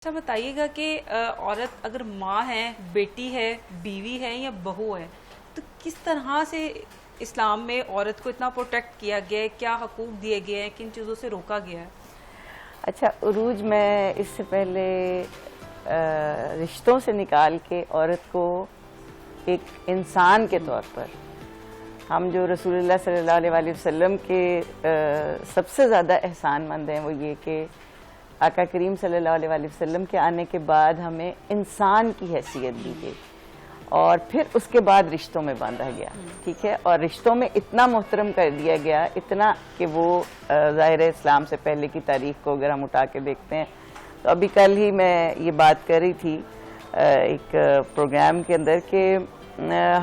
اچھا بتائیے گا کہ عورت اگر ماں ہے، بیٹی ہے، بیوی ہے یا بہو ہے تو کس طرح سے اسلام میں عورت کو اتنا پروٹیکٹ کیا گیا ہے، کیا حقوق دیے گئے ہیں، کن چیزوں سے روکا گیا ہے؟ اچھا عروج، میں اس سے پہلے رشتوں سے نکال کے عورت کو ایک انسان کے طور پر، ہم جو رسول اللہ صلی اللہ علیہ وسلم کے سب سے زیادہ احسان مند ہیں وہ یہ کہ آقا کریم صلی اللہ علیہ وسلم کے آنے کے بعد ہمیں انسان کی حیثیت دی گئی اور پھر اس کے بعد رشتوں میں باندھا گیا، ٹھیک ہے، اور رشتوں میں اتنا محترم کر دیا گیا، اتنا کہ وہ ظاہر اسلام سے پہلے کی تاریخ کو اگر ہم اٹھا کے دیکھتے ہیں تو ابھی کل ہی میں یہ بات کر رہی تھی ایک پروگرام کے اندر کہ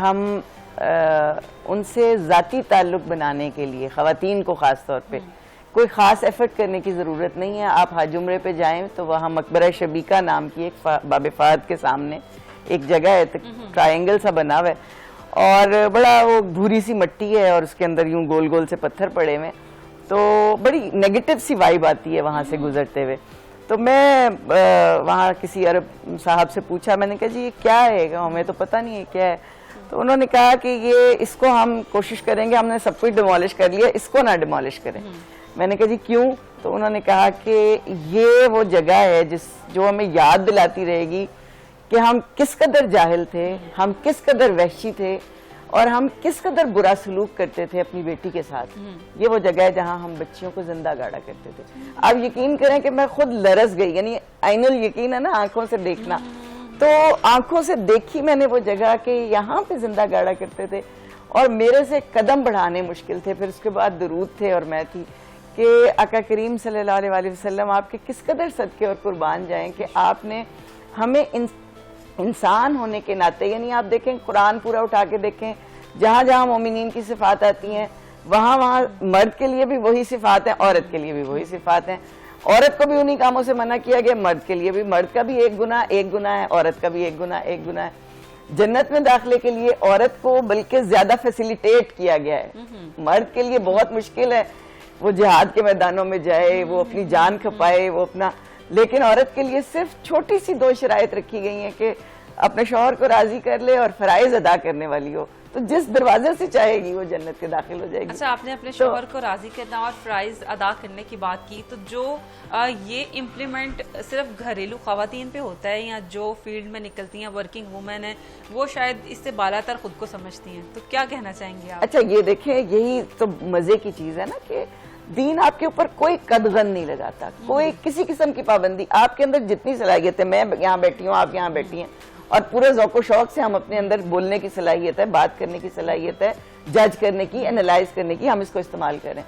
ہم ان سے ذاتی تعلق بنانے کے لیے خواتین کو خاص طور پہ کوئی خاص ایفرٹ کرنے کی ضرورت نہیں ہے۔ آپ حج عمرے پہ جائیں تو وہاں مقبرہ شبیکہ نام کی ایک باب فہد کے سامنے ایک جگہ ہے، ٹرائنگل سا بنا ہوا ہے اور بڑا وہ بھوری سی مٹی ہے اور اس کے اندر یوں گول گول سے پتھر پڑے ہوئے، تو بڑی نیگیٹو سی وائب آتی ہے وہاں سے گزرتے ہوئے۔ تو میں وہاں کسی عرب صاحب سے پوچھا، میں نے کہا جی یہ کیا ہے، ہمیں تو پتہ نہیں ہے کیا ہے۔ تو انہوں نے کہا کہ یہ اس کو ہم کوشش کریں گے، ہم نے سب کچھ ڈیمالش کر لیا، اس کو نہ ڈیمالش کریں۔ میں نے کہا جی کیوں؟ تو انہوں نے کہا کہ یہ وہ جگہ ہے جو ہمیں یاد دلاتی رہے گی کہ ہم کس قدر جاہل تھے، ہم کس قدر وحشی تھے اور ہم کس قدر برا سلوک کرتے تھے اپنی بیٹی کے ساتھ۔ یہ وہ جگہ ہے جہاں ہم بچیوں کو زندہ گاڑا کرتے تھے۔ آپ یقین کریں کہ میں خود لرز گئی، یعنی عین الیقین ہے نا، آنکھوں سے دیکھنا، تو آنکھوں سے دیکھی میں نے وہ جگہ کہ یہاں پہ زندہ گاڑا کرتے تھے اور میرے سے قدم بڑھانے مشکل تھے۔ پھر اس کے بعد درود تھے اور میں تھی کہ آقا کریم صلی اللہ علیہ وسلم آپ کے کس قدر صدقے اور قربان جائیں کہ آپ نے ہمیں انسان ہونے کے ناطے، یعنی آپ دیکھیں قرآن پورا اٹھا کے دیکھیں، جہاں جہاں مومنین کی صفات آتی ہیں وہاں وہاں مرد کے لیے بھی وہی صفات ہیں، عورت کے لیے بھی وہی صفات ہیں۔ عورت کو بھی انہی کاموں سے منع کیا گیا، مرد کے لیے بھی، مرد کا بھی ایک گناہ ہے، عورت کا بھی ایک گناہ ہے۔ جنت میں داخلے کے لیے عورت کو بلکہ زیادہ فیسیلیٹیٹ کیا گیا ہے، مرد کے لیے بہت مشکل ہے، وہ جہاد کے میدانوں میں جائے، وہ اپنی جان کھپائے، وہ اپنا، لیکن عورت کے لیے صرف چھوٹی سی 2 شرائط رکھی گئی ہیں کہ اپنے شوہر کو راضی کر لے اور فرائض ادا کرنے والی ہو، تو جس دروازے سے چاہے گی وہ جنت کے داخل ہو جائے گی۔ اچھا، آپ نے اپنے شوہر کو راضی کرنا اور فرائض ادا کرنے کی بات کی، تو جو یہ امپلیمنٹ صرف گھریلو خواتین پہ ہوتا ہے یا جو فیلڈ میں نکلتی ہیں ورکنگ وومن ہیں وہ شاید اس سے بالا تر خود کو سمجھتی ہیں، تو کیا کہنا چاہیں گے آپ؟ اچھا یہ دیکھیں، یہی تو مزے کی چیز ہے نا کہ دین آپ کے اوپر کوئی قدغن نہیں لگاتا، کوئی کسی قسم کی پابندی، آپ کے اندر جتنی صلاحیت ہے، میں یہاں بیٹھی ہوں، آپ یہاں بیٹھی ہیں، اور پورے ذوق و شوق سے ہم اپنے اندر بولنے کی صلاحیت ہے، بات کرنے کی صلاحیت ہے، جج کرنے کی، انالائز کرنے کی، ہم اس کو استعمال کریں۔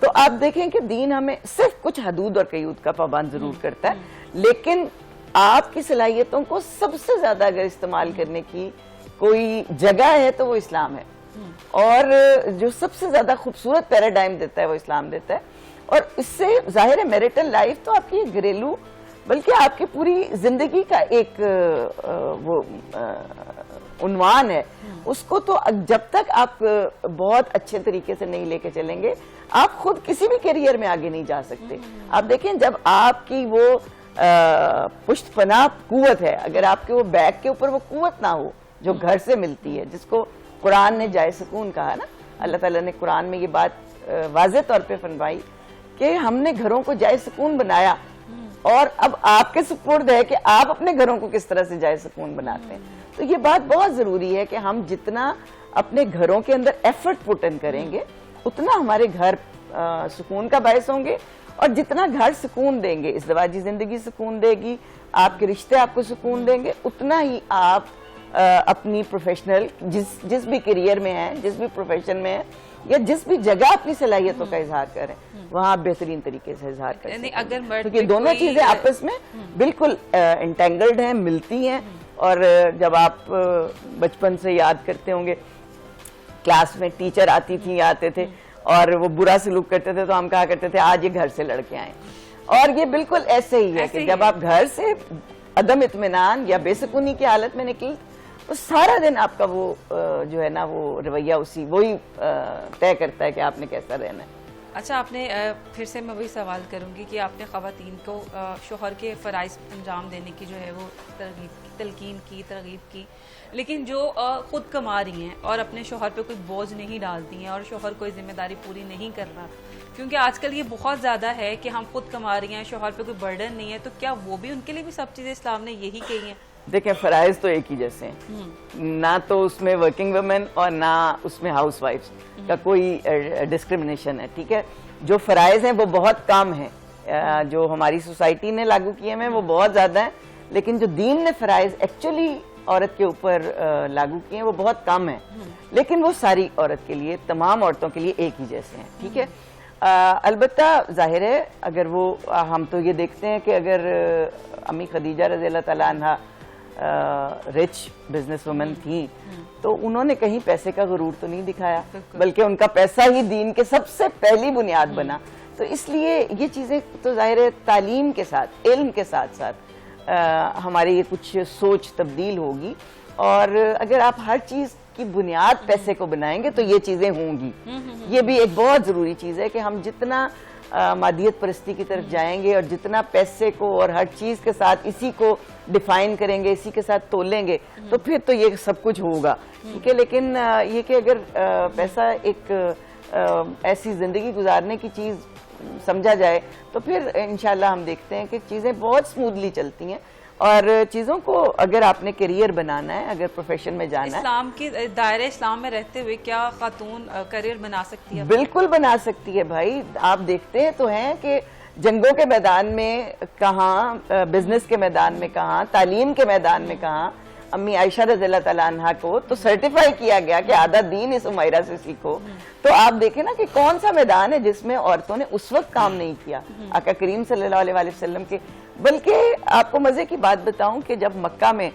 تو آپ دیکھیں کہ دین ہمیں صرف کچھ حدود اور قیود کا پابند ضرور کرتا ہے، لیکن آپ کی صلاحیتوں کو سب سے زیادہ اگر استعمال کرنے کی کوئی جگہ ہے تو وہ اسلام ہے، اور جو سب سے زیادہ خوبصورت پیراڈائم دیتا ہے وہ اسلام دیتا ہے، اور اس سے ظاہر ہے میریٹل لائف تو آپ کی گھریلو بلکہ آپ کی پوری زندگی کا ایک وہ عنوان ہے، اس کو تو جب تک آپ بہت اچھے طریقے سے نہیں لے کے چلیں گے آپ خود کسی بھی کیریئر میں آگے نہیں جا سکتے۔ آپ دیکھیں جب آپ کی وہ پشت پناہ قوت ہے، اگر آپ کے وہ بیک کے اوپر وہ قوت نہ ہو جو گھر سے ملتی ہے، جس کو قرآن نے جائے سکون کہا نا، اللہ تعالیٰ نے قرآن میں یہ بات واضح طور پہ فرمائی کہ ہم نے گھروں کو جائے سکون بنایا، اور اب آپ کے سپرد ہے کہ آپ اپنے گھروں کو کس طرح سے جائے سکون بناتے ہیں۔ تو یہ بات بہت ضروری ہے کہ ہم جتنا اپنے گھروں کے اندر ایفرٹ پٹ ان کریں گے اتنا ہمارے گھر سکون کا باعث ہوں گے، اور جتنا گھر سکون دیں گے، ازدواجی زندگی سکون دے گی، آپ کے رشتے آپ کو سکون دیں گے، اتنا ہی آپ اپنی پروفیشنل جس بھی کیریئر میں ہیں، جس بھی پروفیشن میں ہیں، یا جس بھی جگہ اپنی صلاحیتوں کا اظہار کریں وہاں آپ بہترین طریقے سے اظہار کر سکتے ہیں، کیونکہ دونوں چیزیں آپس میں بالکل انٹینگلڈ ہیں، ملتی ہیں۔ اور جب آپ بچپن سے یاد کرتے ہوں گے کلاس میں ٹیچر آتی تھی، آتے تھے اور وہ برا سلوک کرتے تھے تو ہم کہا کرتے تھے آج یہ گھر سے لڑکے آئیں، اور یہ بالکل ایسے ہی ہے کہ جب آپ گھر سے عدم اطمینان یا بے سکونی کی حالت میں نکلی تو سارا دن آپ کا وہ جو ہے نا وہ رویہ وہی طے کرتا ہے کہ آپ نے کیسا رہنا ہے۔ اچھا آپ نے پھر سے میں وہی سوال کروں گی کہ آپ نے خواتین کو شوہر کے فرائض انجام دینے کی جو ہے وہ تلقین کی، ترغیب کی، لیکن جو خود کما رہی ہیں اور اپنے شوہر پہ کوئی بوجھ نہیں ڈالتی ہیں اور شوہر کوئی ذمہ داری پوری نہیں کر رہا، کیونکہ آج کل یہ بہت زیادہ ہے کہ ہم خود کما رہی ہیں، شوہر پہ کوئی برڈن نہیں ہے، تو کیا وہ بھی ان کے لیے بھی سب چیزیں اسلام نے یہی کہی ہیں؟ دیکھیں فرائض تو ایک ہی جیسے ہیں، نہ تو اس میں ورکنگ ویمن اور نہ اس میں ہاؤس وائفز کا کوئی ڈسکرمنیشن ہے، ٹھیک ہے. جو فرائض ہیں وہ بہت کم ہیں، جو ہماری سوسائٹی نے لاگو کیے ہیں وہ بہت زیادہ ہیں، لیکن جو دین نے فرائض ایکچولی عورت کے اوپر لاگو کیے ہیں وہ بہت کم ہیں، لیکن وہ ساری عورت کے لیے، تمام عورتوں کے لیے ایک ہی جیسے ہیں، ٹھیک ہے. البتہ ظاہر ہے اگر وہ ہم تو یہ دیکھتے ہیں کہ اگر امی خدیجہ رضی اللہ تعالیٰ عنہ رچ بزنس وومن تھی تو انہوں نے کہیں پیسے کا غرور تو نہیں دکھایا، بلکہ ان کا پیسہ ہی دین کے سب سے پہلی بنیاد بنا. تو اس لیے یہ چیزیں تو ظاہر ہے تعلیم کے ساتھ، علم کے ساتھ ساتھ ہماری یہ کچھ سوچ تبدیل ہوگی، اور اگر آپ ہر چیز کی بنیاد پیسے کو بنائیں گے تو یہ چیزیں ہوں گی. یہ بھی ایک بہت ضروری چیز ہے کہ ہم جتنا مادیت پرستی کی طرف جائیں گے اور جتنا پیسے کو اور ہر چیز کے ساتھ اسی کو ڈیفائن کریں گے، اسی کے ساتھ تولیں گے، تو پھر تو یہ سب کچھ ہوگا، ٹھیک ہے. لیکن یہ کہ اگر پیسہ ایک ایسی زندگی گزارنے کی چیز سمجھا جائے تو پھر انشاءاللہ ہم دیکھتے ہیں کہ چیزیں بہت سموتھلی چلتی ہیں، اور چیزوں کو اگر آپ نے کیریئر بنانا ہے، اگر پروفیشن میں جانا ہے. اسلام کی دائرہ اسلام میں رہتے ہوئے کیا خاتون کیریئر بنا سکتی ہے؟ بالکل بنا سکتی ہے بھائی. آپ دیکھتے تو ہیں کہ جنگوں کے میدان میں کہاں، بزنس کے میدان میں کہاں، تعلیم کے میدان میں کہاں. امی عائشہ رضی اللہ تعالیٰ عنہ کو تو سرٹیفائی کیا گیا کہ آدھا دین اس عمیرہ سے سیکھو. تو آپ دیکھیں نا کہ کون سا میدان ہے جس میں عورتوں نے اس وقت کام نہیں کیا آقا کریم صلی اللہ علیہ وسلم کے. بلکہ آپ کو مزے کی بات بتاؤں کہ جب مکہ میں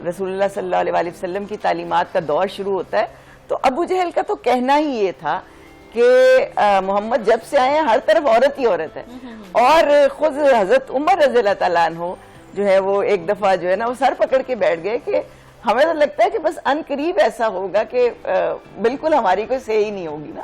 رسول اللہ صلی اللہ علیہ وسلم کی تعلیمات کا دور شروع ہوتا ہے تو ابو جہل کا تو کہنا ہی یہ تھا کہ محمد جب سے آئے ہیں ہر طرف عورت ہی عورت ہے. اور خود حضرت عمر رضی اللہ تعالیٰ عنہ جو ہے وہ ایک دفعہ جو ہے نا وہ سر پکڑ کے بیٹھ گئے کہ ہمیں تو لگتا ہے کہ بس ان قریب ایسا ہوگا کہ بالکل ہماری کوئی صحیح نہیں ہوگی نا.